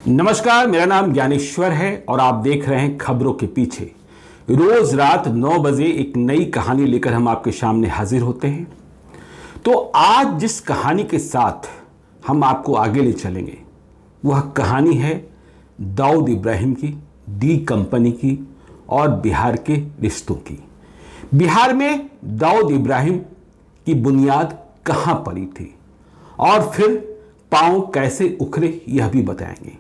नमस्कार, मेरा नाम ज्ञानेश्वर है और आप देख रहे हैं खबरों के पीछे। रोज रात 9 बजे एक नई कहानी लेकर हम आपके सामने हाजिर होते हैं। तो आज जिस कहानी के साथ हम आपको आगे ले चलेंगे वह कहानी है दाऊद इब्राहिम की, डी कंपनी की और बिहार के रिश्तों की। बिहार में दाऊद इब्राहिम की बुनियाद कहां पड़ी थी और फिर पांव कैसे उखड़े यह भी बताएंगे।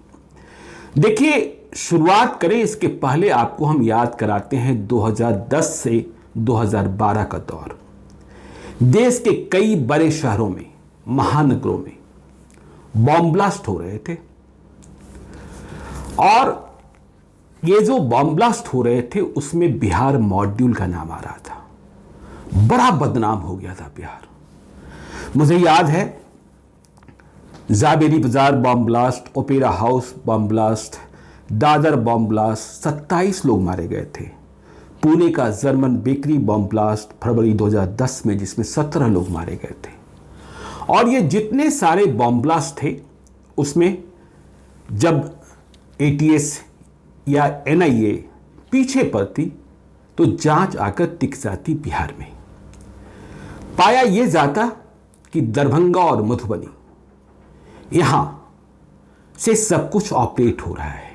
देखिए, शुरुआत करें इसके पहले आपको हम याद कराते हैं 2010 से 2012 का दौर। देश के कई बड़े शहरों में, महानगरों में बॉम्ब ब्लास्ट हो रहे थे और ये जो बॉम्ब ब्लास्ट हो रहे थे उसमें बिहार मॉड्यूल का नाम आ रहा था। बड़ा बदनाम हो गया था बिहार। मुझे याद है जाबेरी बाजार bomb blast, opera house bomb blast, Dadar bomb blast, 27 लोग मारे गए थे। पुणे का जर्मन बेकरी बॉम्ब ब्लास्ट फरवरी 2010 में, जिसमें 17 लोग मारे गए थे। और ये जितने सारे बॉम्ब ब्लास्ट थे उसमें जब एटीएस या एनआईए पीछे पड़ती तो जांच आकर टिक जाती बिहार में। पाया यह जाता कि दरभंगा और मधुबनी, यहां से सब कुछ ऑपरेट हो रहा है।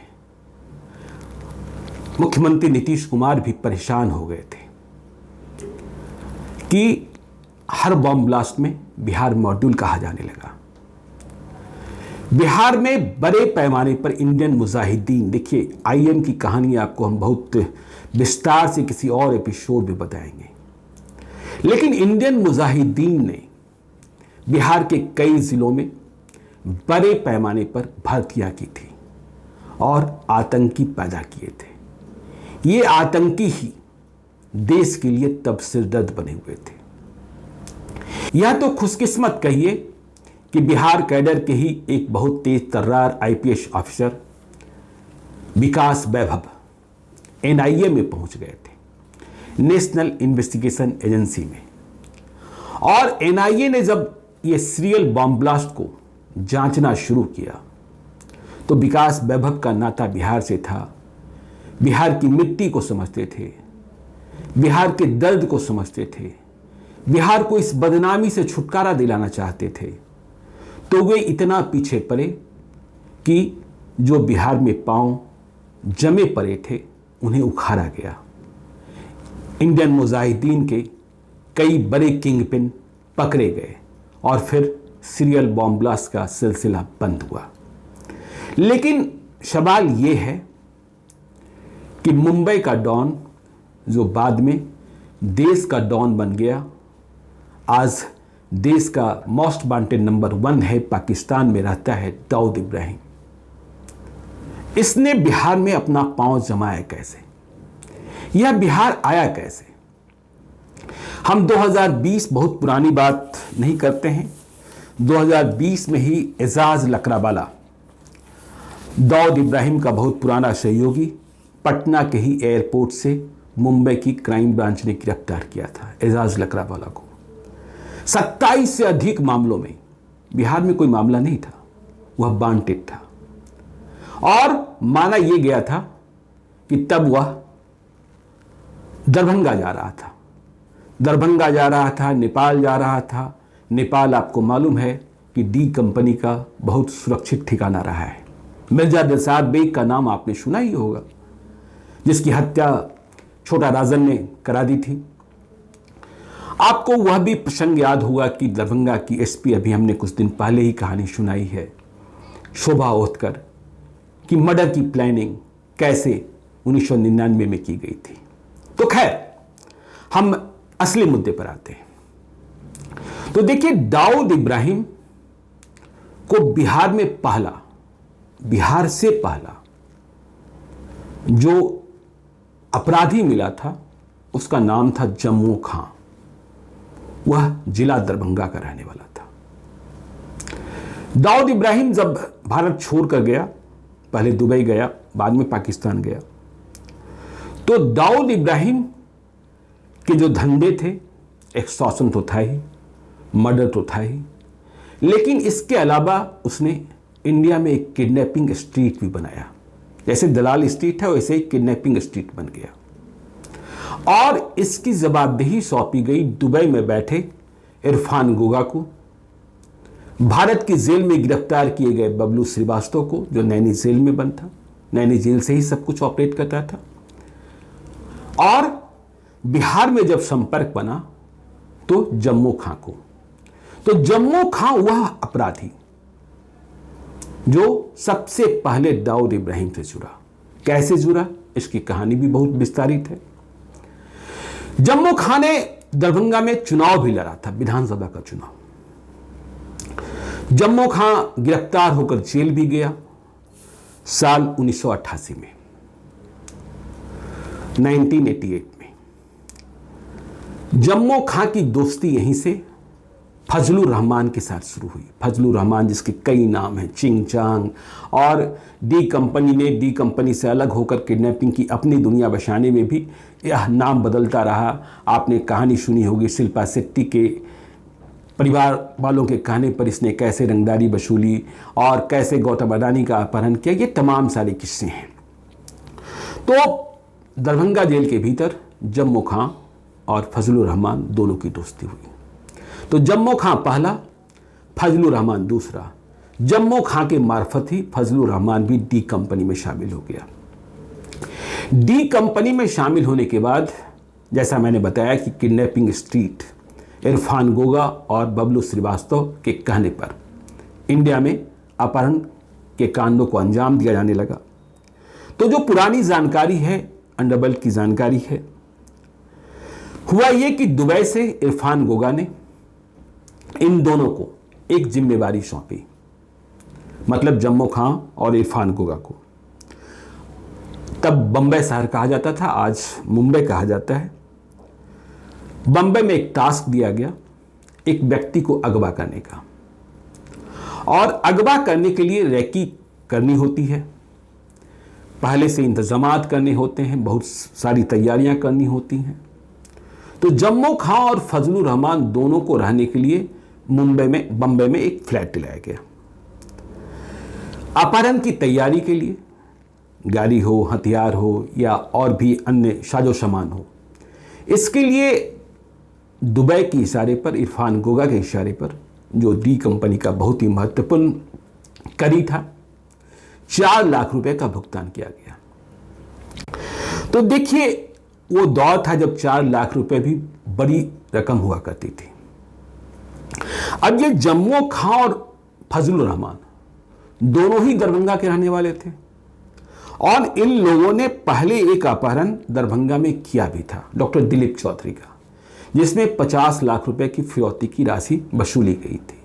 मुख्यमंत्री नीतीश कुमार भी परेशान हो गए थे कि हर बॉम्ब ब्लास्ट में बिहार मॉड्यूल कहा जाने लगा। बिहार में बड़े पैमाने पर इंडियन मुजाहिदीन, देखिए आईएम की कहानी आपको हम बहुत विस्तार से किसी और एपिसोड में बताएंगे, लेकिन इंडियन मुजाहिदीन ने बिहार के कई जिलों में बड़े पैमाने पर भर्तियां की थी और आतंकी पैदा किए थे। ये आतंकी ही देश के लिए तब सिरदर्द बने हुए थे। यह तो खुशकिस्मत कहिए कि बिहार कैडर के ही एक बहुत तेज तर्रार आईपीएस ऑफिसर विकास वैभव एनआईए में पहुंच गए थे, नेशनल इन्वेस्टिगेशन एजेंसी में। और एनआईए ने जब ये सीरियल बॉम्ब ब्लास्ट को जांचना शुरू किया तो विकास वैभव का नाता बिहार से था। बिहार की मिट्टी को समझते थे, बिहार के दर्द को समझते थे, बिहार को इस बदनामी से छुटकारा दिलाना चाहते थे। तो वे इतना पीछे पड़े कि जो बिहार में पांव जमे पड़े थे उन्हें उखाड़ा गया। इंडियन मुजाहिदीन के कई बड़े किंगपिन पकड़े गए और फिर सीरियल बॉम्ब ब्लास्ट का सिलसिला बंद हुआ। लेकिन सवाल यह है कि मुंबई का डॉन, जो बाद में देश का डॉन बन गया, आज देश का मोस्ट वांटेड नंबर 1 है, पाकिस्तान में रहता है, दाऊद इब्राहिम। इसने बिहार में अपना पांव जमाया कैसे? यह बिहार आया कैसे? हम 2020, बहुत पुरानी बात नहीं करते हैं, 2020 में ही एजाज लकड़ावाला, दाऊद इब्राहिम का बहुत पुराना सहयोगी, पटना के ही एयरपोर्ट से मुंबई की क्राइम ब्रांच ने गिरफ्तार किया था एजाज लकड़ावाला को। 27 से अधिक मामलों में बिहार में कोई मामला नहीं था, वह वांटेड था। और माना यह गया था कि तब वह दरभंगा जा रहा था, दरभंगा जा रहा था, नेपाल जा रहा था। नेपाल आपको मालूम है कि डी कंपनी का बहुत सुरक्षित ठिकाना रहा है। मिर्जा दिलशाद बेग का नाम आपने सुना ही होगा, जिसकी हत्या छोटा राजन ने करा दी थी। आपको वह भी प्रसंग याद होगा कि दरभंगा की एसपी, अभी हमने कुछ दिन पहले ही कहानी सुनाई है, शोभा ओतकर, की मर्डर की प्लानिंग कैसे 1999 में की गई थी। तो खैर, हम असली मुद्दे पर आते हैं। तो देखिए, दाऊद इब्राहिम को बिहार में पहला, बिहार से पहला जो अपराधी मिला था उसका नाम था जम्मू खां। वह जिला दरभंगा का रहने वाला था। दाऊद इब्राहिम जब भारत छोड़कर गया, पहले दुबई गया, बाद में पाकिस्तान गया, तो दाऊद इब्राहिम के जो धंधे थे, एक्सटॉर्शन तो था ही, मर्डर तो था ही, लेकिन इसके अलावा उसने इंडिया में एक किडनैपिंग स्ट्रीट भी बनाया। जैसे दलाल स्ट्रीट है वैसे ही किडनैपिंग स्ट्रीट बन गया और इसकी जवाबदेही सौंपी गई दुबई में बैठे इरफान गोगा को, भारत की जेल में गिरफ्तार किए गए बबलू श्रीवास्तव को जो नैनी जेल में बंद था, नैनी जेल से ही सब कुछ ऑपरेट करता था। और बिहार में जब संपर्क बना तो जम्मू खां को, तो जम्मू खां वह अपराधी जो सबसे पहले दाऊद इब्राहिम से जुड़ा। कैसे जुड़ा, इसकी कहानी भी बहुत विस्तारित है। जम्मू खां ने दरभंगा में चुनाव भी लड़ा था, विधानसभा का चुनाव। जम्मू खां गिरफ्तार होकर जेल भी गया साल 1988 में, 1988 में। जम्मू खां की दोस्ती यहीं से फजलुर रहमान के साथ शुरू हुई। फजलुर रहमान जिसके कई नाम हैं, चिंग चांग, और डी कंपनी ने डी कंपनी से अलग होकर किडनैपिंग की अपनी दुनिया बसाने में भी यह नाम बदलता रहा। आपने कहानी सुनी होगी शिल्पा शेट्टी के परिवार वालों के कहने पर इसने कैसे रंगदारी वसूली और कैसे गौतम अडानी का अपहरण किया, ये तमाम सारे किस्से हैं। तो दरभंगा जेल के भीतर जम्मू खां और फजलुर रहमान दोनों की दोस्ती हुई। तो जम्मू खां पहला, फजलुर रहमान दूसरा। जम्मू खां के मार्फत ही फजलुर रहमान भी डी कंपनी में शामिल हो गया। डी कंपनी में शामिल होने के बाद जैसा मैंने बताया कि किडनैपिंग स्ट्रीट इरफान गोगा और बबलू श्रीवास्तव के कहने पर इंडिया में अपहरण के कांडों को अंजाम दिया जाने लगा। तो जो पुरानी जानकारी है, अंडरवर्ल्ड की जानकारी है, हुआ ये कि दुबई से इरफान गोगा ने इन दोनों को एक जिम्मेवारी सौंपी, मतलब जम्मू खां और इरफान गोगा को। तब बंबई शहर कहा जाता था, आज मुंबई कहा जाता है। बंबई में एक टास्क दिया गया एक व्यक्ति को अगवा करने का, और अगवा करने के लिए रेकी करनी होती है, पहले से इंतजामात करने होते हैं, बहुत सारी तैयारियां करनी होती हैं। तो जम्मू खां और फजलुर रहमान दोनों को रहने के लिए बंबई में एक फ्लैट दिलाया गया। अपहरण की तैयारी के लिए गाड़ी हो, हथियार हो या और भी अन्य साजो सामान हो, इसके लिए दुबई के इशारे पर, इरफान गोगा के इशारे पर, जो डी कंपनी का बहुत ही महत्वपूर्ण कड़ी था, 4 लाख रुपए का भुगतान किया गया। तो देखिए वो दौर था जब 4 लाख रुपए भी बड़ी रकम हुआ करती थी। अब ये जम्मू खां और फजलुर रहमान दोनों ही दरभंगा के रहने वाले थे और इन लोगों ने पहले एक अपहरण दरभंगा में किया भी था, डॉक्टर दिलीप चौधरी का, जिसमें 50 लाख रुपए की फिरौती की राशि वसूली गई थी।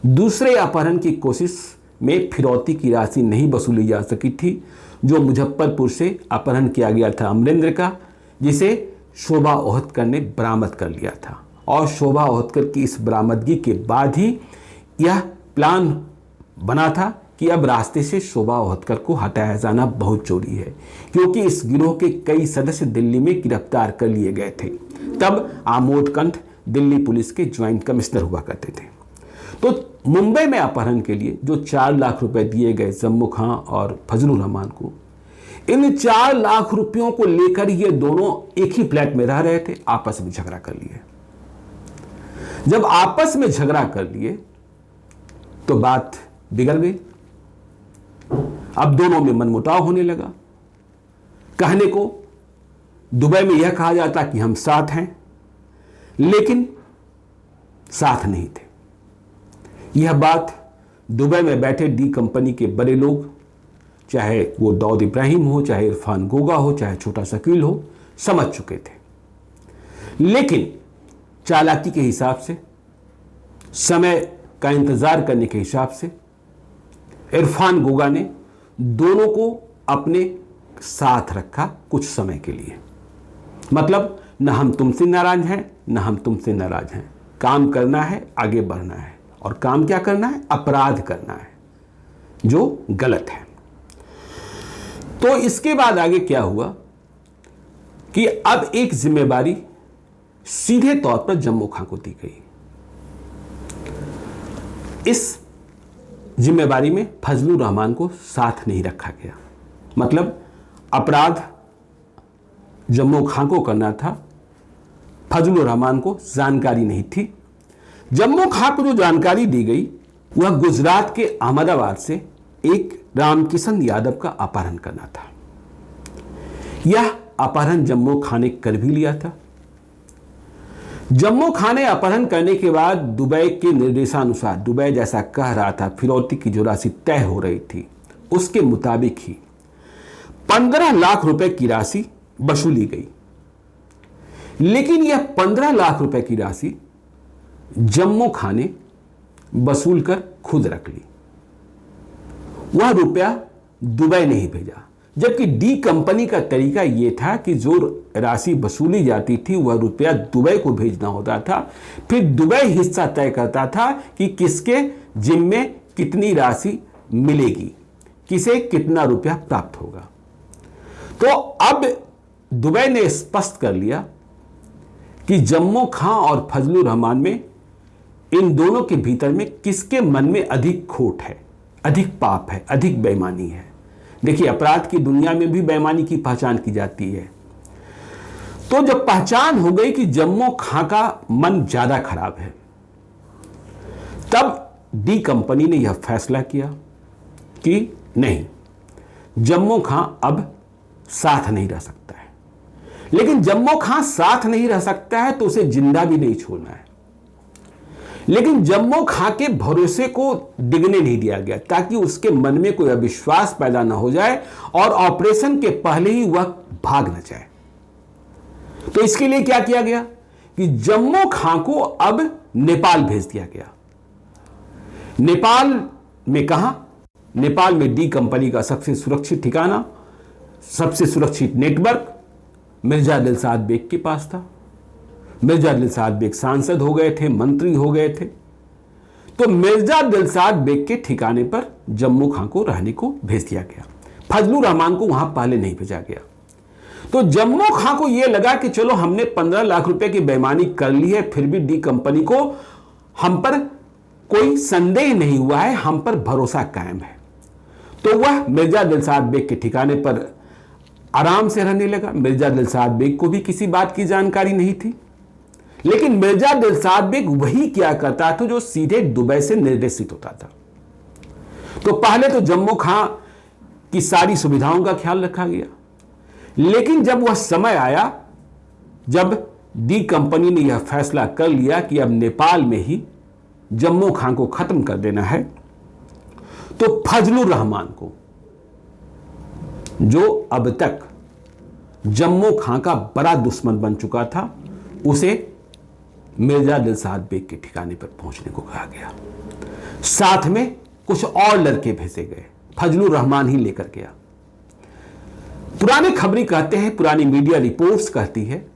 दूसरे अपहरण की कोशिश में फिरौती की राशि नहीं वसूली जा सकी थी, जो मुजफ्फरपुर से अपहरण किया गया था अमरेंद्र का, जिसे शोभा ओहतकर ने बरामद कर लिया था। और शोभा ओहतकर की इस बरामदगी के बाद ही यह प्लान बना था कि अब रास्ते से शोभा ओहतकर को हटाया जाना बहुत जरूरी है, क्योंकि इस गिरोह के कई सदस्य दिल्ली में गिरफ्तार कर लिए गए थे। तब आमोद कंठ दिल्ली पुलिस के ज्वाइंट कमिश्नर हुआ करते थे। तो मुंबई में अपहरण के लिए जो 4 लाख रुपए दिए गए जम्मू खां और फजलुर रहमान को, इन 4 लाख रुपयों को लेकर ये दोनों एक ही फ्लैट में रह रहे थे, आपस में झगड़ा कर लिए। जब आपस में झगड़ा कर लिए तो बात बिगड़ गई। अब दोनों में मनमुटाव होने लगा। कहने को दुबई में यह कहा जाता कि हम साथ हैं, लेकिन साथ नहीं थे। यह बात दुबई में बैठे डी कंपनी के बड़े लोग, चाहे वो दाऊद इब्राहिम हो, चाहे इरफान गोगा हो, चाहे छोटा शकील हो, समझ चुके थे। लेकिन चालाकी के हिसाब से, समय का इंतजार करने के हिसाब से इरफान गोगा ने दोनों को अपने साथ रखा कुछ समय के लिए। मतलब न हम तुमसे नाराज हैं, न हम तुमसे नाराज हैं, काम करना है, आगे बढ़ना है। और काम क्या करना है? अपराध करना है, जो गलत है। तो इसके बाद आगे क्या हुआ कि अब एक जिम्मेवारी सीधे तौर पर जम्मू खां को दी गई। इस जिम्मेवारी में फजलुर रहमान को साथ नहीं रखा गया। मतलब अपराध जम्मू खां को करना था, फजलुर रहमान को जानकारी नहीं थी। जम्मू खां को जो जानकारी दी गई वह गुजरात के अहमदाबाद से एक रामकिशन यादव का अपहरण करना था। यह अपहरण जम्मू खां ने कर भी लिया था। जम्मू खां ने अपहरण करने के बाद दुबई के निर्देशानुसार, दुबई जैसा कह रहा था, फिरौती की जो राशि तय हो रही थी उसके मुताबिक ही 15 लाख रुपए की राशि वसूली गई। लेकिन यह 15 लाख रुपए की राशि जम्मू खां ने वसूल कर खुद रख ली। वह रुपया दुबई नहीं भेजा, जबकि डी कंपनी का तरीका यह था कि जो राशि वसूली जाती थी वह रुपया दुबई को भेजना होता था। फिर दुबई हिस्सा तय करता था कि किसके जिम्मे कितनी राशि मिलेगी, किसे कितना रुपया प्राप्त होगा। तो अब दुबई ने स्पष्ट कर लिया कि जम्मू खां और फजलुर रहमान में, इन दोनों के भीतर में किसके मन में अधिक खोट है, अधिक पाप है, अधिक बेईमानी है। देखिए, अपराध की दुनिया में भी बेईमानी की पहचान की जाती है। तो जब पहचान हो गई कि जम्मू खां का मन ज्यादा खराब है, तब डी कंपनी ने यह फैसला किया कि नहीं, जम्मू खां अब साथ नहीं रह सकता है। लेकिन जम्मू खां साथ नहीं रह सकता है तो उसे जिंदा भी नहीं छोड़ना है। लेकिन जम्मू खां के भरोसे को डिगने नहीं दिया गया ताकि उसके मन में कोई अविश्वास पैदा ना हो जाए और ऑपरेशन के पहले ही वह भाग न जाए। तो इसके लिए क्या किया गया कि जम्मू खां को अब नेपाल भेज दिया गया। नेपाल में कहां? नेपाल में डी कंपनी का सबसे सुरक्षित ठिकाना, सबसे सुरक्षित नेटवर्क मिर्जा दिलशाद बेग के पास था। मिर्जा दिलशाद बेग सांसद हो गए थे, मंत्री हो गए थे। तो मिर्जा दिलशाद बेग के ठिकाने पर जम्मू खां को रहने को भेज दिया गया। फजलुर रहमान को वहां पहले नहीं भेजा गया। तो जम्मू खां को यह लगा कि चलो, हमने 15 लाख रुपए की बेईमानी कर ली है, फिर भी डी कंपनी को हम पर कोई संदेह नहीं हुआ है, हम पर भरोसा कायम है। तो वह मिर्जा दिलशाद बेग के ठिकाने पर आराम से रहने लगा। मिर्जा दिलशाद बेग को भी किसी बात की जानकारी नहीं थी। लेकिन मिर्जा दिलशाद बेग वही क्या करता था जो सीधे दुबई से निर्देशित होता था। तो पहले तो जम्मू खां की सारी सुविधाओं का ख्याल रखा गया। लेकिन जब वह समय आया, जब डी कंपनी ने यह फैसला कर लिया कि अब नेपाल में ही जम्मू खां को खत्म कर देना है, तो फजलुर रहमान को, जो अब तक जम्मू खां का बड़ा दुश्मन बन चुका था, उसे मिर्जा दिलशाद बेग के ठिकाने पर पहुंचने को कहा गया। साथ में कुछ और लड़के भेजे गए, फजलुर रहमान ही लेकर गया। पुराने खबरी कहते हैं, पुरानी मीडिया रिपोर्ट्स कहती है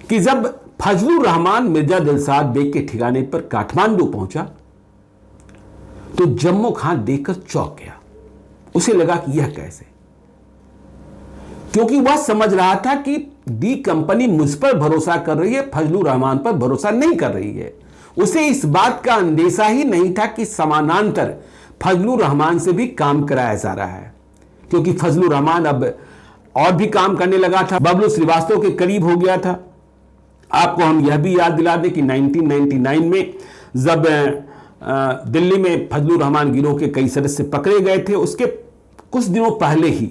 कि जब फजलुर रहमान मिर्जा दिलशाद बेग के ठिकाने पर काठमांडू पहुंचा तो जम्मू खां देखकर चौंक गया। उसे लगा कि यह कैसे, क्योंकि वह समझ रहा था कि डी कंपनी मुझ पर भरोसा कर रही है, फजलुर रहमान पर भरोसा नहीं कर रही है। उसे इस बात का अंदेशा ही नहीं था कि समानांतर फजलुर रहमान से भी काम कराया जा रहा है, क्योंकि फजलुर रहमान अब और भी काम करने लगा था, बबलू श्रीवास्तव के करीब हो गया था। आपको हम यह भी याद दिला दें कि 1999 में जब दिल्ली में फजलुर रहमान गिरोह के कई सदस्य पकड़े गए थे, उसके कुछ दिनों पहले ही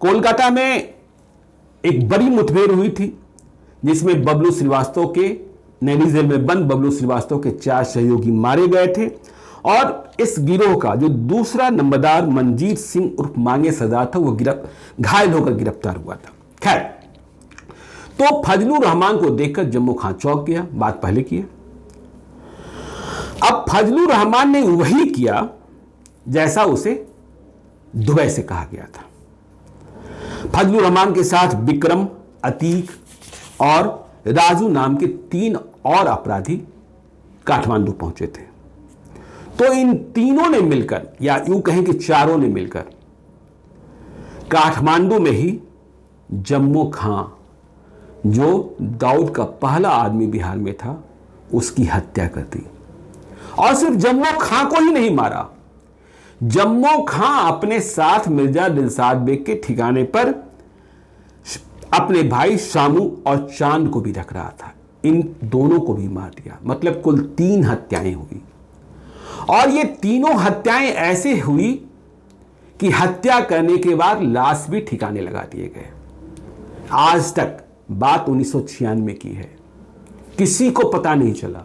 कोलकाता में एक बड़ी मुठभेड़ हुई थी जिसमें बबलू श्रीवास्तव के, नैनी जेल में बंद बबलू श्रीवास्तव के 4 सहयोगी मारे गए थे। और इस गिरोह का जो दूसरा नंबरदार मनजीत सिंह उर्फ मांगे सरदार था, वो घायल होकर गिरफ्तार हुआ था। खैर, तो फजलुर रहमान को देखकर जम्मू खां चौंक गया। बात पहले की है। अब फजलुर रहमान ने वही किया जैसा उसे दुबई से कहा गया था। फजलुर रहमान के साथ विक्रम, अतीक और राजू नाम के 3 और अपराधी काठमांडू पहुंचे थे। तो इन तीनों ने मिलकर, या यूं कहें कि चारों ने मिलकर, काठमांडू में ही जम्मू खां, जो दाऊद का पहला आदमी बिहार में था, उसकी हत्या कर दी। और सिर्फ जम्मू खां को ही नहीं मारा, जम्मो खां अपने साथ मिर्जा दिलशाद बेग के ठिकाने पर अपने भाई शामू और चांद को भी रख रहा था। इन दोनों को भी मार दिया। मतलब कुल 3 हत्याएं हुई और ये तीनों हत्याएं ऐसे हुई कि हत्या करने के बाद लाश भी ठिकाने लगा दिए गए। आज तक बात 1996 की है, किसी को पता नहीं चला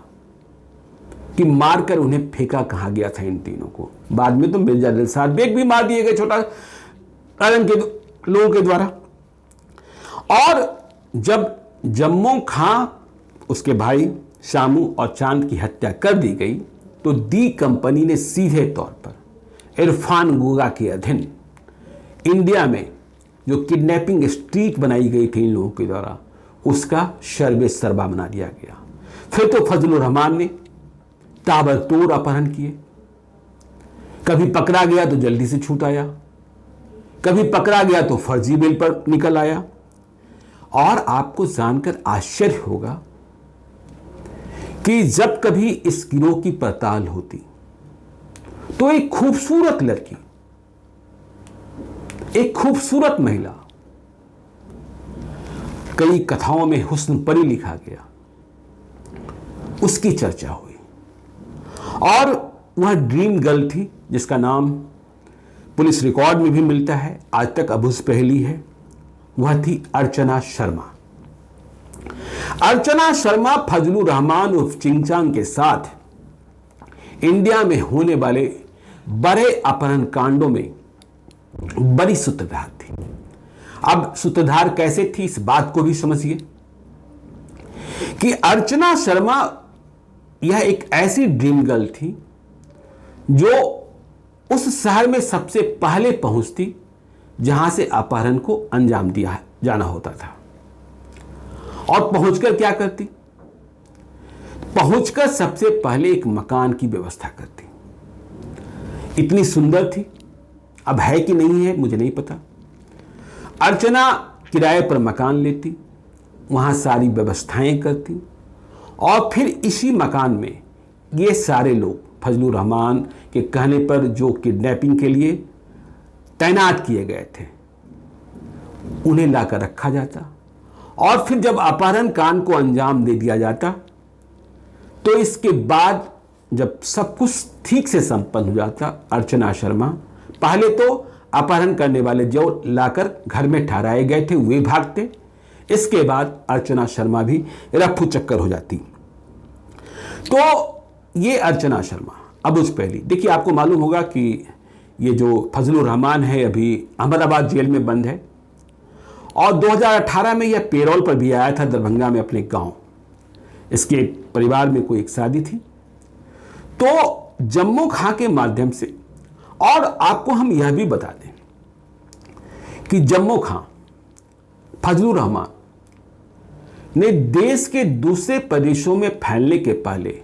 कि मारकर उन्हें फेंका कहां गया था इन तीनों को। बाद में तो मिर्जा दिलशाद बेग भी मार दिए गए छोटा आलम के लोगों के द्वारा। और जब जम्मो खां उसके भाई शामू और चांद की हत्या कर दी गई तो दी कंपनी ने सीधे तौर पर इरफान गोगा के अधीन इंडिया में जो किडनैपिंग स्ट्रीट बनाई गई थी इन लोगों के द्वारा, उसका शर्बे सरबा बना दिया गया। फिर तो फजलुर रहमान ने ताबड़तोड़ अपहरण किए। कभी पकड़ा गया तो जल्दी से छूट आया, कभी पकड़ा गया तो फर्जी बेल पर निकल आया। और आपको जानकर आश्चर्य होगा कि जब कभी इस गिरोह की पड़ताल होती तो एक खूबसूरत लड़की, एक खूबसूरत महिला, कई कथाओं में हुस्न परी लिखा गया, उसकी चर्चा हुई। और वह ड्रीम गर्ल थी जिसका नाम पुलिस रिकॉर्ड में भी मिलता है, आज तक अबूझ पहेली है। वह थी अर्चना शर्मा। अर्चना शर्मा फजलुर रहमान उर्फ चिंगचांग के साथ इंडिया में होने वाले बड़े अपहरण कांडों में बड़ी सूत्रधार थी। अब सूत्रधार कैसे थी इस बात को भी समझिए कि अर्चना शर्मा यह एक ऐसी ड्रीम गर्ल थी जो उस शहर में सबसे पहले पहुंचती जहां से अपहरण को अंजाम दिया जाना होता था। और पहुंचकर क्या करती? पहुंचकर सबसे पहले एक मकान की व्यवस्था करती। इतनी सुंदर थी, अब है कि नहीं है मुझे नहीं पता। अर्चना किराए पर मकान लेती, वहां सारी व्यवस्थाएं करती और फिर इसी मकान में ये सारे लोग फजलुर रहमान के कहने पर जो किडनैपिंग के लिए तैनात किए गए थे उन्हें लाकर रखा जाता। और फिर जब अपहरण कांड को अंजाम दे दिया जाता तो इसके बाद जब सब कुछ ठीक से संपन्न हो जाता, अर्चना शर्मा पहले तो अपहरण करने वाले जो लाकर घर में ठहराए गए थे वे भागते। इसके बाद अर्चना शर्मा भी रफू चक्कर हो जाती। तो ये अर्चना शर्मा अबूझ पहेली। देखिए, आपको मालूम होगा कि ये जो फजलुर रहमान है अभी अहमदाबाद जेल में बंद है और 2018 में यह पेरोल पर भी आया था दरभंगा में अपने गांव। इसके परिवार में कोई एक शादी थी तो जम्मो खां के माध्यम से। और आपको हम यह भी बता दें कि जम्मो खां फजलुर रहमान ने देश के दूसरे प्रदेशों में फैलने के पहले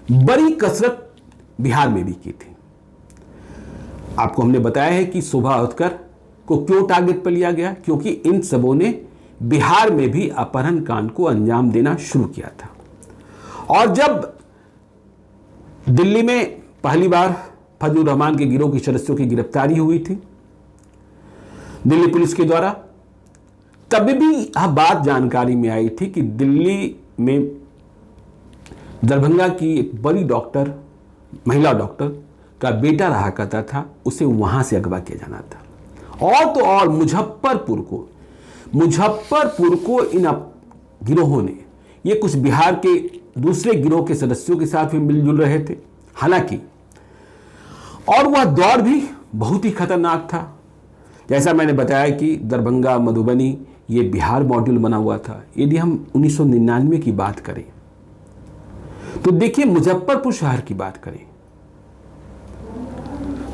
बड़ी कसरत बिहार में भी की थी। आपको हमने बताया है कि शोभा उत्कर को क्यों टारगेट पर लिया गया, क्योंकि इन सबों ने बिहार में भी अपहरण कांड को अंजाम देना शुरू किया था। और जब दिल्ली में पहली बार फजलुर रहमान के गिरोह के सदस्यों की गिरफ्तारी हुई थी दिल्ली पुलिस के द्वारा, तब भी यह बात जानकारी में आई थी कि दिल्ली में दरभंगा की एक बड़ी डॉक्टर, महिला डॉक्टर का बेटा रहा करता था, उसे वहां से अगवा किया जाना था। और तो और मुजफ्फरपुर को इन गिरोहों ने, ये कुछ बिहार के दूसरे गिरोह के सदस्यों के साथ भी मिलजुल रहे थे हालांकि, और वह दौर भी बहुत ही खतरनाक था। जैसा मैंने बताया कि दरभंगा, मधुबनी ये बिहार मॉड्यूल बना हुआ था। यदि हम 1999 की बात करें तो देखिए, मुजफ्फरपुर शहर की बात करें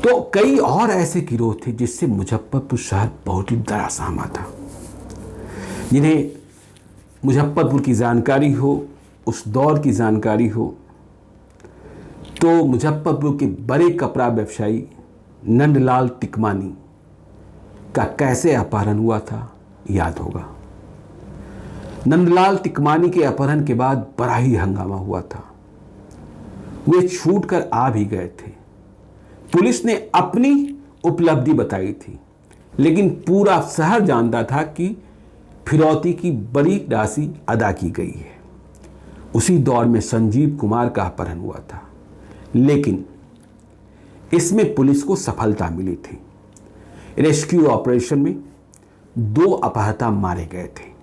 तो कई और ऐसे गिरोह थे जिससे मुजफ्फरपुर शहर बहुत ही डरा सहमा था। जिन्हें मुजफ्फरपुर की जानकारी हो, उस दौर की जानकारी हो, तो मुजफ्फरपुर के बड़े कपड़ा व्यवसायी नंदलाल तिकमानी का कैसे अपहरण हुआ था याद होगा। नंदलाल तिकमानी के अपहरण के बाद बड़ा ही हंगामा हुआ था। वे छूट कर आ भी गए थे, पुलिस ने अपनी उपलब्धि बताई थी, लेकिन पूरा शहर जानता था कि फिरौती की बड़ी राशि अदा की गई है। उसी दौर में संजीव कुमार का अपहरण हुआ था, लेकिन इसमें पुलिस को सफलता मिली थी। रेस्क्यू ऑपरेशन में 2 अपहर्ता मारे गए थे।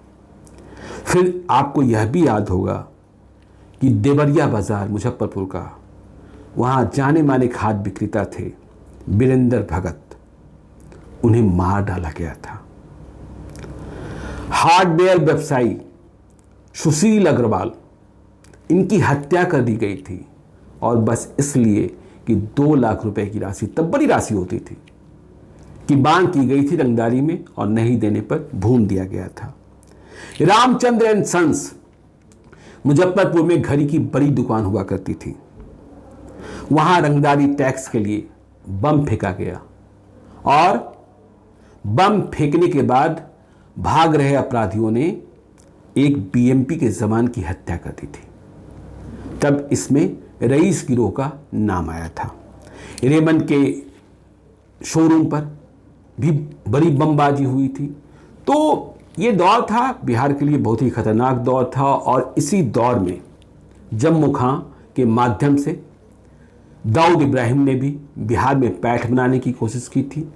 फिर आपको यह भी याद होगा कि देवरिया बाजार मुजफ्फरपुर का, वहां जाने माने खाद्य विक्रेता थे वीरेंद्र भगत, उन्हें मार डाला गया था। हार्डवेयर व्यवसायी सुशील अग्रवाल, इनकी हत्या कर दी गई थी, और बस इसलिए कि 2 लाख रुपए की राशि, तब बड़ी राशि होती थी, की मांग की गई थी रंगदारी में, और नहीं देने पर भून दिया गया था। रामचंद्र एंड सन्स, मुजफ्फरपुर में घड़ी की बड़ी दुकान हुआ करती थी, वहां रंगदारी टैक्स के लिए बम फेंका गया, और बम फेंकने के बाद भाग रहे अपराधियों ने एक बीएमपी के जवान की हत्या कर दी थी। तब इसमें रईस गिरोह का नाम आया था। रेमंड के शोरूम पर भी बड़ी बमबाजी हुई थी। तो ये दौर था बिहार के लिए बहुत ही खतरनाक दौर था, और इसी दौर में जम्मू खां के माध्यम से दाऊद इब्राहिम ने भी बिहार में पैठ बनाने की कोशिश की थी,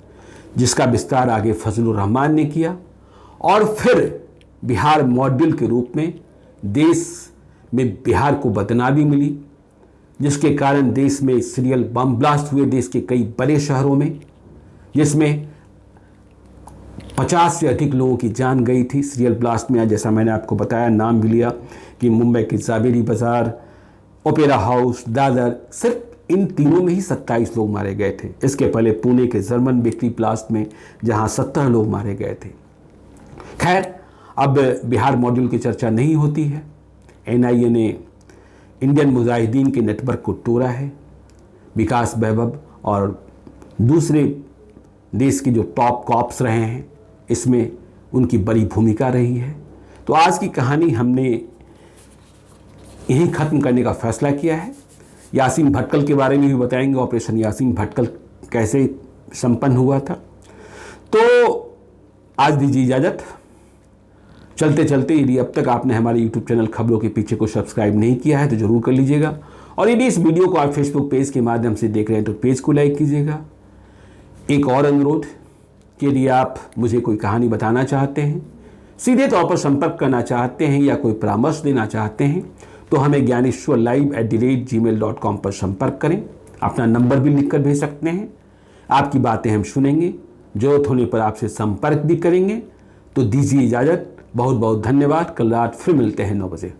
जिसका विस्तार आगे फजलुर रहमान ने किया, और फिर बिहार मॉडल के रूप में देश में बिहार को बदनामी मिली, जिसके कारण देश में सीरियल बम ब्लास्ट हुए देश के कई बड़े शहरों में, जिसमें 50 से अधिक लोगों की जान गई थी सीरियल ब्लास्ट में। जैसा मैंने आपको बताया, नाम भी लिया कि मुंबई के जावेरी बाजार, ओपेरा हाउस, दादर, सिर्फ इन तीनों में ही 27 लोग मारे गए थे। इसके पहले पुणे के जर्मन बेकरी ब्लास्ट में जहां 70 लोग मारे गए थे। खैर, अब बिहार मॉड्यूल की चर्चा नहीं होती है। एनआईए ने इंडियन मुजाहिदीन के नेटवर्क को तोड़ा है। विकास वैभव और दूसरे देश के जो टॉप कॉप्स रहे हैं, इसमें उनकी बड़ी भूमिका रही है। तो आज की कहानी हमने यहीं ख़त्म करने का फैसला किया है। यासीन भटकल के बारे में भी बताएंगे, ऑपरेशन यासीन भटकल कैसे संपन्न हुआ था। तो आज दीजिए इजाज़त। चलते चलते, यदि अब तक आपने हमारे YouTube चैनल खबरों के पीछे को सब्सक्राइब नहीं किया है तो ज़रूर कर लीजिएगा, और यदि इस वीडियो को आप फेसबुक पेज के माध्यम से देख रहे हैं तो पेज को लाइक कीजिएगा। एक और अनुरोध कि यदि आप मुझे कोई कहानी बताना चाहते हैं, सीधे तौर पर संपर्क करना चाहते हैं, या कोई परामर्श देना चाहते हैं, तो हमें gyaneshwarlive@gmail.com पर संपर्क करें। अपना नंबर भी लिखकर भेज सकते हैं। आपकी बातें हम सुनेंगे, जरूरत होने पर आपसे संपर्क भी करेंगे। तो दीजिए इजाज़त। बहुत बहुत धन्यवाद। कल रात फिर मिलते हैं 9 बजे।